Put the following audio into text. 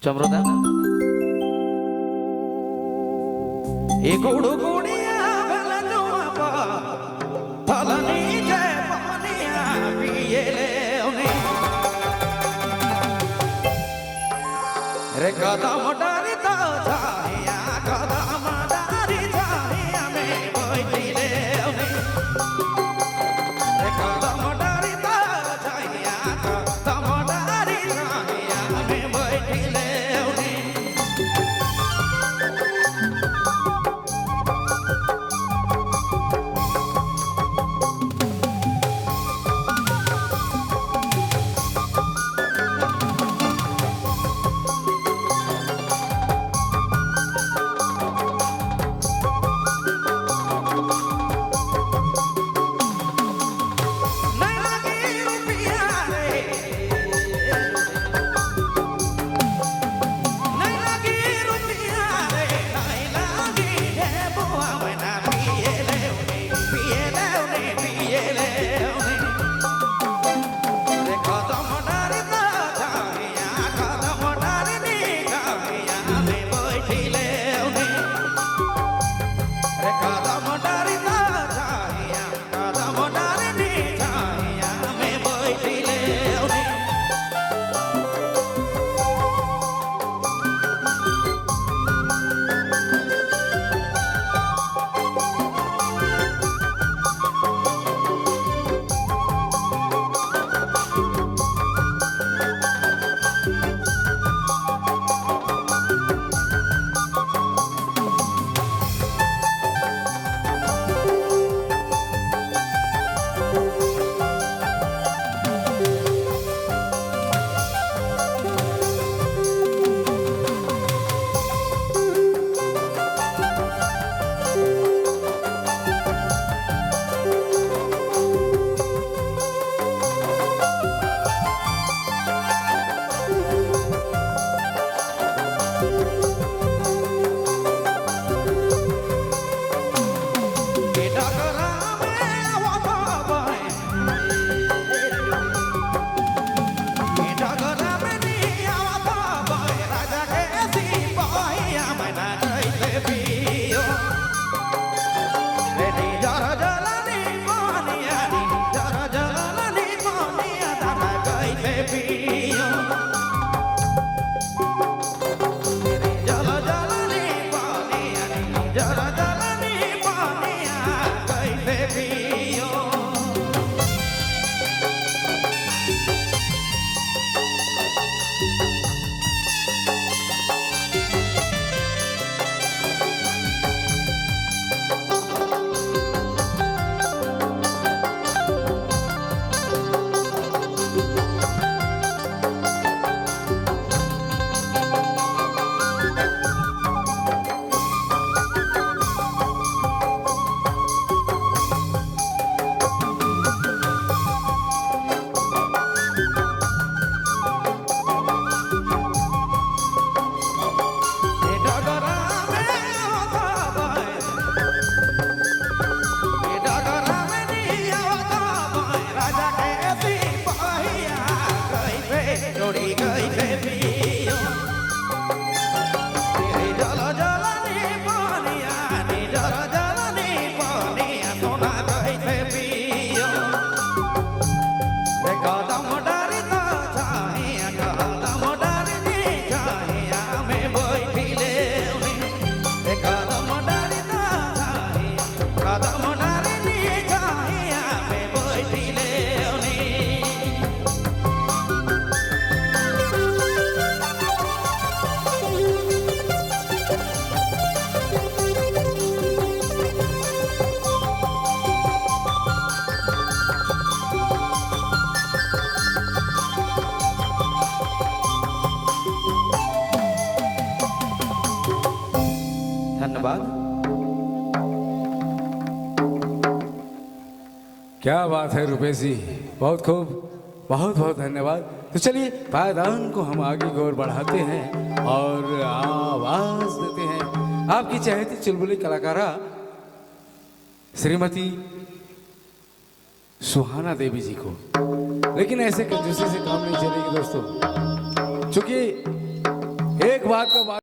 चमरोदा एक उड़ू गुड़िया भला जुआ फलनी जय पवनिया पिए ले उन्हें रे कदम डारी तो जाया कदम डारी जाया में बैठी ले उन्हें रे कदम डारी तो जाया कदम डारी जाया में बैठी ले उन्हें धन्यवाद। क्या बात है रुपेश जी, बहुत खूब, बहुत बहुत धन्यवाद। तो चलिए पायदान को हम आगे की ओर बढ़ाते हैं और आवाज देते हैं आपकी चहेती चुलबुली कलाकारा श्रीमती सुहाना देवी जी को। लेकिन ऐसे कंजूसी से काम नहीं चलेगी दोस्तों, चूंकि एक बात का बात